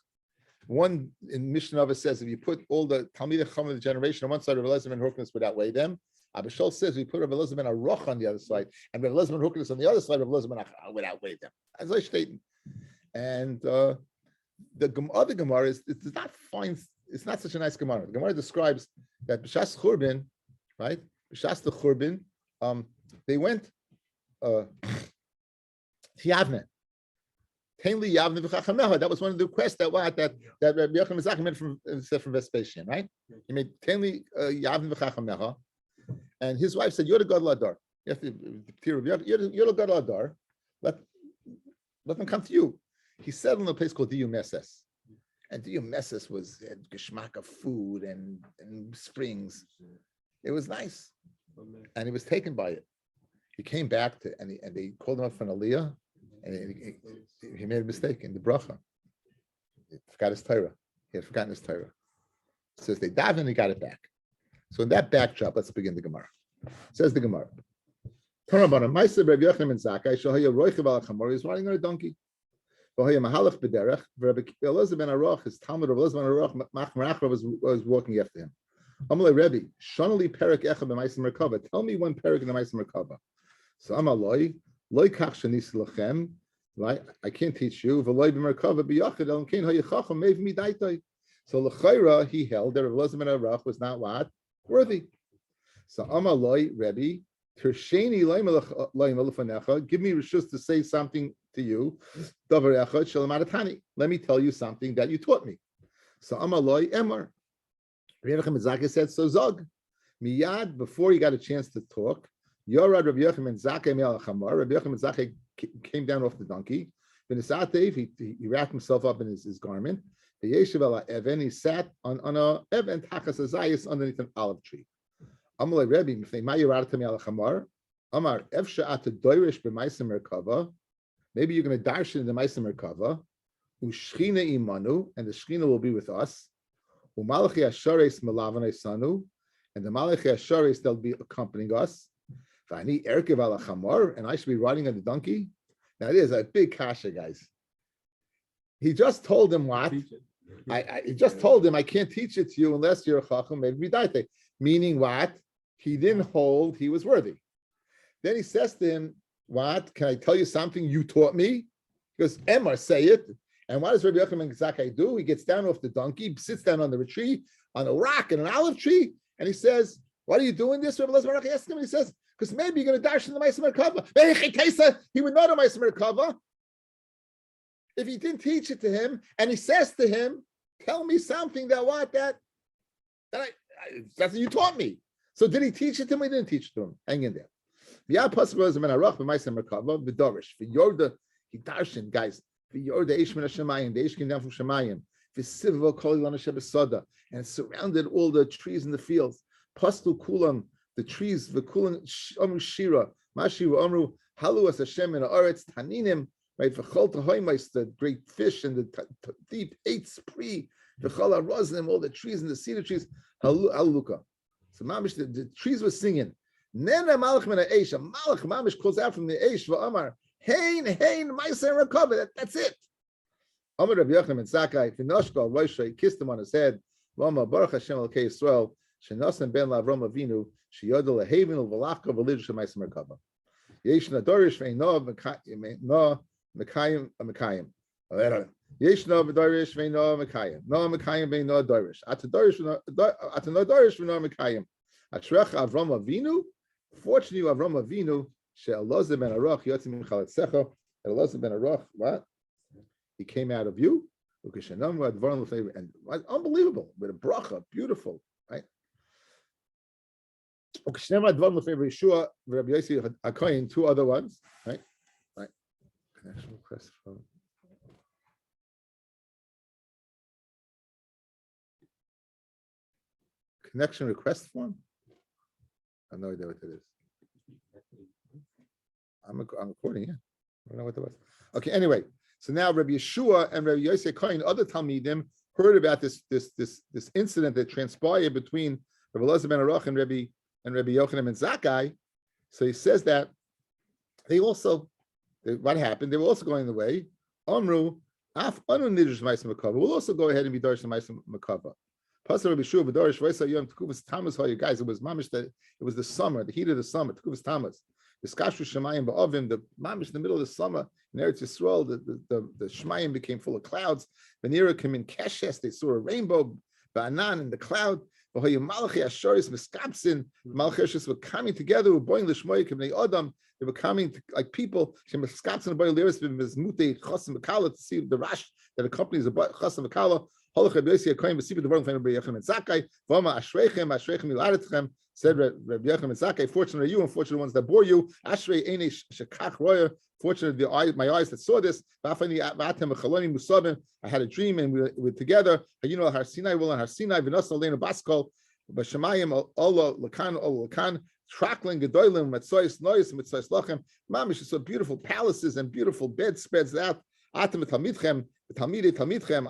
One in Mishnah says if you put all the Talmidei Chacham of the generation on one side, Rabbi Elazar ben Hurkanus would outweigh them. Abba Shol says we put Rabbi Elazar ben Aruch on the other side, and Rabbi Elazar ben Hurkanus on the other side, Rabbi Elazar ben Achar would outweigh them. As I stated, and the other Gemara is it does not find it's not such a nice Gemara. The Gemara describes that B'shas Churban, right? B'shas the Churban, they went to Yavne. That was one of the requests that Rabbi Yochanan Mizaki made from Vespasian, right? He made Tenli Yavne v'Chachamecha, and his wife said, "You're the Gadol Adar. You have to you're the Gadol Adar. Let them come to you." He settled in a place called Diyu Meses, and Diyu Meses was geschmack of food and springs. It was nice, and he was taken by it. He came back to and they called him up for an aliyah. And he made a mistake in the bracha. He forgot his Torah. He had forgotten his Torah. Says they davened and he got it back. So in that backdrop, let's begin the Gemara. Says the Gemara. He was riding on a donkey. His Talmud Rabbi Elazar ben Aruch was walking after him. Rabbi, tell me one perek in the Ma'aser Merkava. So Amaloi. Right? I can't teach you. So l'chayra he held that Rabbi Elazar ben Aruch was not what? Worthy. So Amaloi, Rebbe, give me rishus to say something to you. Let me tell you something that you taught me. So Amaloi Emar. Rabbi Yochanan said, so Zog. Miyad, before he got a chance to talk, Yorad Rabbi Yochanan Zakei me'al chamar. Rabbi Yochanan Zakei came down off the donkey. He wrapped himself up in his garment. He sat on a even tachas azayis underneath an olive tree. Amalei Rebbe, ma yorad me'al chamar. Amar efsha at doirish b'ma'aser merkava. Maybe you're going to darshan in the Ma'aser Merkava. U'shchina imanu, and the Shchina will be with us. U'malachi ashares melavanei sanu, and the malachi ashares they'll be accompanying us. And I should be riding on the donkey. Now it is a big kasha, guys. He just told him what? He just told him I can't teach it to you unless you're a chacham, maybe daite. Meaning what? He didn't hold he was worthy. Then he says to him, what? Can I tell you something you taught me? He goes, Emma, say it. And what does Rabbi Yochanan Zakkai do? He gets down off the donkey, sits down on the tree, on a rock, in an olive tree, and he says, what are you doing this? Rabbi Elazar asks him, and he says, because maybe you're going to dash in the Ma'aser Merkava. He would know the Ma'aser Merkava if he didn't teach it to him, and he says to him, tell me something that's what you taught me. So did he teach it to him or he didn't teach it to him? Hang in there. He darshan, guys. The Eish min Hashemayim, the Eish came down from Shemayim. V'sivva kol ilana shebesada, and surrounded all the trees in the fields. Pastu kulam, the trees, v'kulam amru shira, mashiru amru halu as Hashem in haaretz taninim, right? V'chol tahoymais, the great fish and the deep ate spree. V'chol harozim, all the trees and the cedar trees. Haluka. So mamish, the trees were singing. Nena malach min ha'eish, a malach mamish calls out from the eish v'amar. Hein, Ma'aser Merkava. That's it. Amar Rabbi Yochanan Zakkai, Finoshka Roisha, he kissed him on his head. Rama Baruch Hashem Elokei Yisrael, Shenasan Ben Lavrom Avinu, Sheyodel Lehavin Uvalachka V'Lidush Ma'aser Merkava. Yeshna Dorish Ve'ino Mekayim Mekayim. Yeshna Dorish Ve'ino Mekayim. No Mekayim Ve'ino Dorish. Atadorish Ve'ino Mekayim. Atrech Avrom Avinu. Fortunately, Avrom Avinu. Elazar ben Aruch, Elazar ben Aruch, what? He came out of you, and unbelievable, with a bracha, beautiful, right? Two other ones, right? Right. Connection request from. Connection request form? I have no idea what that is. I'm recording, yeah. I don't know what that was. Okay, anyway, so now Rabbi Yeshua and Rabbi Yosef Kohen, other Talmidim, heard about this incident that transpired between Rabbi Elazar ben Aruch and Rabbi Yochanan ben Zakkai. So he says that what happened? They were also going the way. Amru We'll also go ahead and be Darish Ma'aseh Makava. Pastor Rabbi Shua B'Darish V'Yisa Yom Tekuvas Tamas Hoya. Guys, it was mamish that it was the summer, the heat of the summer. Tekuvas Tamas. The Skashu Shemayim Ba'Ovim. The mamish in the middle of the summer in Eretz Yisrael. The Shemayim became full of clouds. Venira came in Keshes. They saw a rainbow. Ba'anan in the cloud. V'Hoya Malachi Ashoris Miskapsin. Malchishis were coming together. Were boing l'shmoy k'bnei Adam. They were coming like people. Miskapsin boing liris b'mizmutei Chosim Makala to see the rush that accompanies the Chosim Makala. Said Rabbi Yochanan and Zakkai, fortunate are you, unfortunate ones that bore you. Ashrei Einei Shekach Royer, fortunate my eyes that saw this. I had a dream and we were together. You know, Har Sinai, will on Har Sinai, Vinasa Lena Baskol, Bashamayim, Allah Lakan, Trakling, Gedoilim, Metzois, Nois, Metzois Lachem. Mamish, so beautiful palaces and beautiful bedspreads that. Atam Talmidchem, Talmidchem.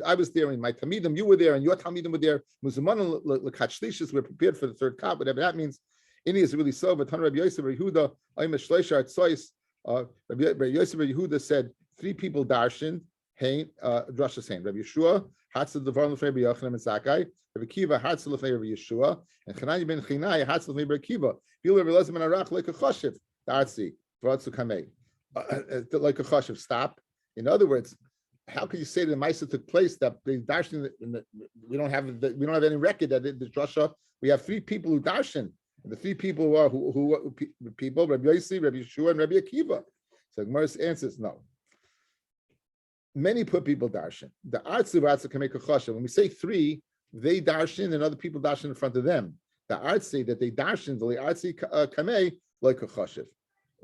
I was there, and my Talmidim, you were there, and your Talmidim were there. Muzuman Lekachlishis, we're prepared for the third cup, whatever that means. Ini is really so. But Rabbi Yosef Yehuda, I'm a Shleisha Tzois. Rabbi Yosef Yehuda said 3 people darshan. Hein, Rosh Hashanah. Rabbi Yeshua, Hatzel Devar Lefnei Rabbi Yochanan and Zakkai. Rabbi Kiva, Hatzel Lefnei Rabbi Yeshua, and Chananya ben Chinai, Hatzel Lefnei Rabbi Kiva. Bilu Rabbi Lezim and Arach like a choshev. Dartzi, V'atzu Kamei, like a choshev. Stop. In other words, how can you say the Maisa took place that they darshan? We don't have any record that the drasha. We have 3 people who darshan. The 3 people who are who people Rabbi Yossi, Rabbi Yeshua, and Rabbi Akiva. So Gemara's answer is no. Many put people darshan. The artsi can make a chashav. When we say 3, they darshan and other people darshan in front of them. The artsi that they darshan, the artsi kamei like a chashav.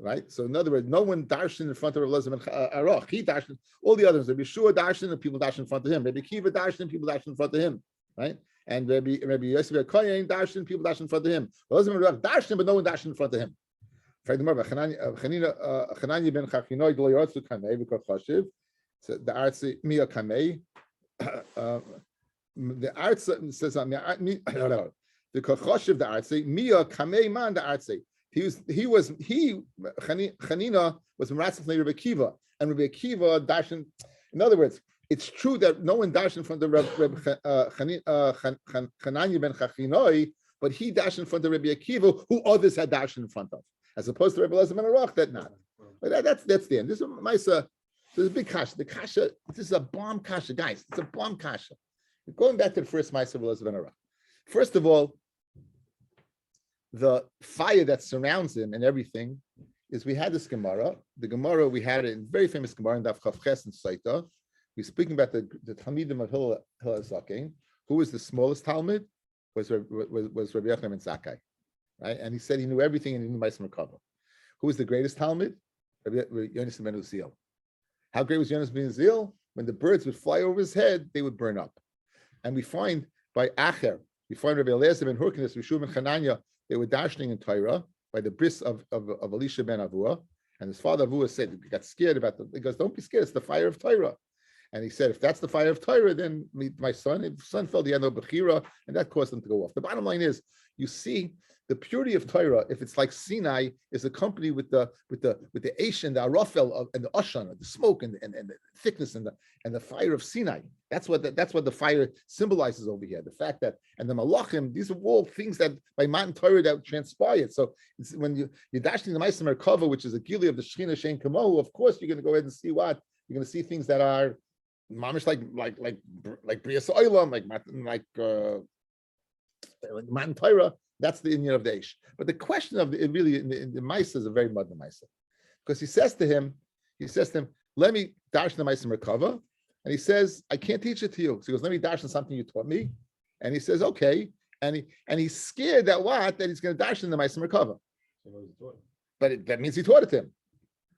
Right? So in other words, no one darshan in front of Rabbi Elazar ben Aruch. He darshan, all the others, Rabbi Yeshua darshan and people darshan in front of him. Rabbi Kiva darshan and people darshan in front of him. Right? And Rabbi Yosef ben Kohen darshan, people darshan in front of him. Elazar ben Aruch darshan, but no one darshan in front of him. Chananya ben Chachinoi d'lo yortzu kamei v'kol chashiv. So the artsi miya kamei. The artsi says the kol chashiv the artsi miya kamei man the artsi. Chanina was Meratzif Rabbi Akiva, and Rabbi Akiva darshan. In other words, it's true that no one darshan from the Chananya ben Chachinoi, but he darshan in front of Rabbi Akiva, who others had darshan in front of, as opposed to Rabbi Elazar ben Aruch that not. But that's the end. This is Maisa. There's a big kasha. The kasha. This is a bomb kasha, guys. It's a bomb kasha. Going back to the first Maisa of Elazar ben Aruch. First of all, the fire that surrounds him and everything is we had this Gemara. The Gemara, we had a very famous Gemara in Daf Chavches and Saita. We're speaking about the Talmidim of Hillel Zaken. Who was the smallest Talmud? Was Rabbi Yochanan ben Zakkai, right? And he said he knew everything and he knew Ma'aseh Merkava. Who was the greatest Talmud? Rabbi Yonasan ben Uziel. How great was Yonasan ben Uziel? When the birds would fly over his head, they would burn up. And we find by Acher, we find Rabbi Eliezer ben Hurkinus, Rishub ben Chananya, they were darshaning in Torah by the bris of Elisha ben Avua, and his father Avua said he got scared about them. He goes, "Don't be scared; it's the fire of Torah." And he said, "If that's the fire of Torah, then my son, if son felt he had no bechira, and that caused him to go off." The bottom line is, you see, the purity of Torah, if it's like Sinai, is accompanied with the Aish and the Arafel and the Ashan, the smoke and the thickness and the fire of Sinai. That's what the fire symbolizes over here. The fact that and the Malachim, these are all things that by Matan Torah that transpired. So it's, when you're dashing the Ma'aseh Merkava, which is a gili of the Shechina Shein Kamohu, of course you're going to go ahead and see what you're going to see things that are mamish like Brias Oilam, like Matan Torah. That's the Indian of the Aish. But the question of it really in the Maisa is a very muddy Maisa. Because he says to him, let me dash the Maisa Merkava. And he says, I can't teach it to you. So he goes, let me dash on something you taught me. And he says, okay. And he's scared that he's going to dash in the Maisa Merkava. But that means he taught it to him.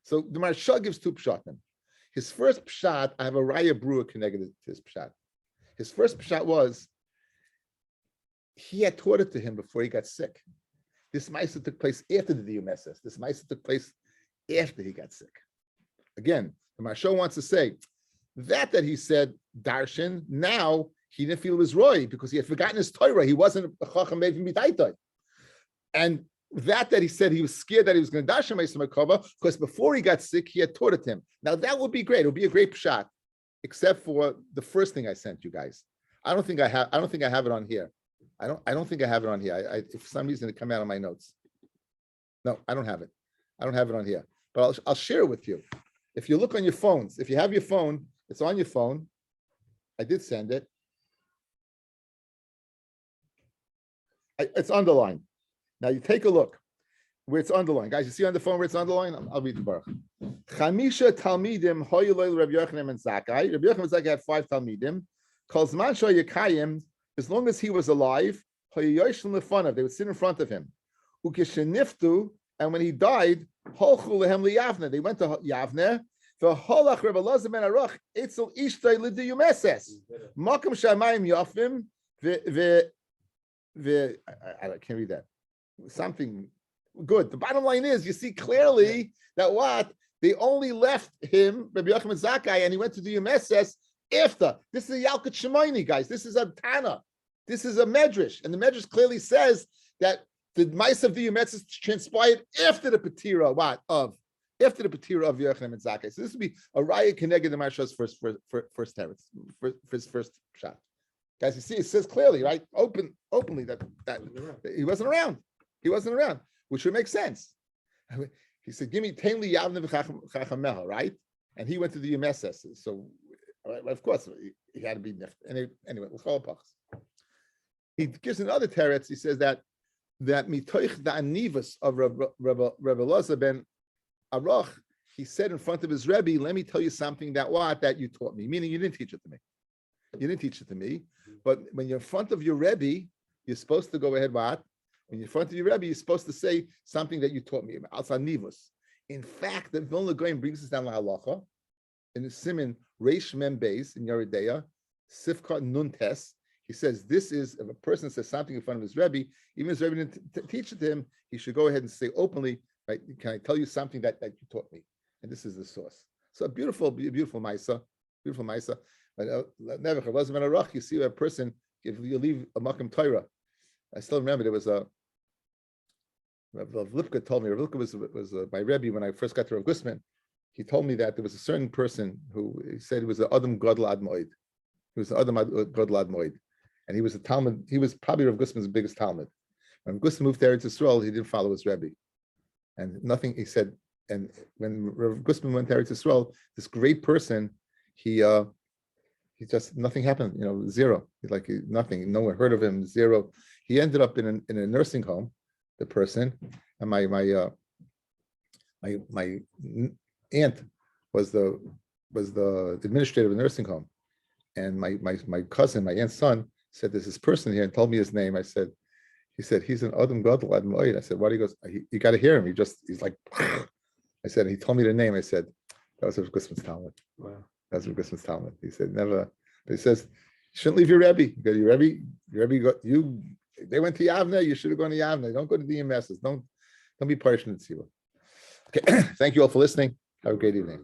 So the Maharsha gives 2 pshatim. His first pshat, I have a Raya Brewer connected to his pshat. His first pshat was, he had taught it to him before he got sick. This Maisa took place after the Diumesis. This Maisa took place after he got sick. Again, the Maharsha wants to say that he said darshan, now he didn't feel it was roy because he had forgotten his Torah. He wasn't a chacham maybe midaitai. And that he said he was scared that he was going to darshan Maisa Merkava because before he got sick, he had taught it to him. Now that would be great. It would be a great pshat. except for the first thing I sent you guys. I don't think I have it on here. I don't think I have it on here. I if for some reason it come out of my notes. No, I don't have it. I don't have it on here. But I'll share it with you. If you look on your phones, if you have your phone, it's on your phone. I did send it. It's underlined. Now you take a look where it's underlined. Guys, you see on the phone where it's underlined? I'll read the Baruch. Chamisha Talmidim Hoyeloi Rabbi Yochanan and Zakkai. Rabbi Yochanan and Zakkai had 5 Talmidim. Calls Mansha Yekayim, as long as he was alive, Hoyoshim Lefanav, they would sit in front of him. Ukisheniftu, and when he died, Holchu Lehem Liyavne, they went to Yavne. The Holach Rebbe Elazar ben Aruch, Itzel Ishtay Lidiyumeses. Makam Shamayim Yafim, I can't read that. Something good. The bottom line is, you see clearly that what? They only left him, Rabbi Yochanan Zakkai, and he went to the Yumeses after. This is a Yalkut Shemaini, guys. This is a Tana. This is a Medrash. And the Medrash clearly says that the mice of the Yumeses transpired after the Petira, after the Petira of Yochanan and Zakkai. So this would be a Raya Keneged the Marsha's first teretz, for his first shot. Guys, you see, it says clearly, right? Openly that he wasn't around. He wasn't around, which would make sense. He said, "Give me Tainli Yavne v'Chachameha," right? And he went to the Yumeses. So, of course, he had to be nift. Anyway, he gives another teretz. He says that mitoich the anivus of Rabbi Elazar ben Aruch, he said in front of his Rebbe, "Let me tell you something that you taught me." Meaning, you didn't teach it to me. You didn't teach it to me. But when you're in front of your Rebbe, you're supposed to go ahead. What? When you're in front of your Rebbe, you're supposed to say something that you taught me about. Al nivus. In fact, the Vilna Gaon brings us down to halacha in the Siman Reish Mem Beis in Yeridea, Sifka Nun Tes. He says this is if a person says something in front of his Rebbe, even if his Rebbe didn't teach it to him, he should go ahead and say openly, right? Can I tell you something that you taught me? And this is the source. So a beautiful Maisa. But never Elazar ben Aruch, you see a person, if you leave a Makam Torah. I still remember there was a Rav Lipka told me. Rav Lipka was my Rebbe when I first got to Rav Gusman. He told me that there was a certain person who he said was an Adam Gadol Ad Moed. He was an Adam Gadol Ad Moed, and he was a Talmud. He was probably Rav Gusman's biggest Talmud. When Rav Gusman moved to Eretz Yisrael, he didn't follow his Rebbe, and nothing. He said, and when Rav Gusman went to Eretz Yisrael, this great person, he just nothing happened. Zero. Nothing. No one heard of him. Zero. He ended up in a nursing home. The person, and my aunt was the administrator of the nursing home, and my cousin, my aunt's son, said there's this person here and told me his name. He said he's an Adam Gadol Ad Moed. I said, what? He goes, you got to hear him. He's like, I said, he told me the name. I said, that was Rav Gusman's Talmud. Wow, that was Rav Gusman's Talmud. He said never. But he says, you shouldn't leave your Rebbe. You go to your Rebbe. They went to Yavne. You should have gone to Yavne. Don't go to the EMSs. Don't be partial to Tzibur. Okay. Thank you all for listening. Have a great evening.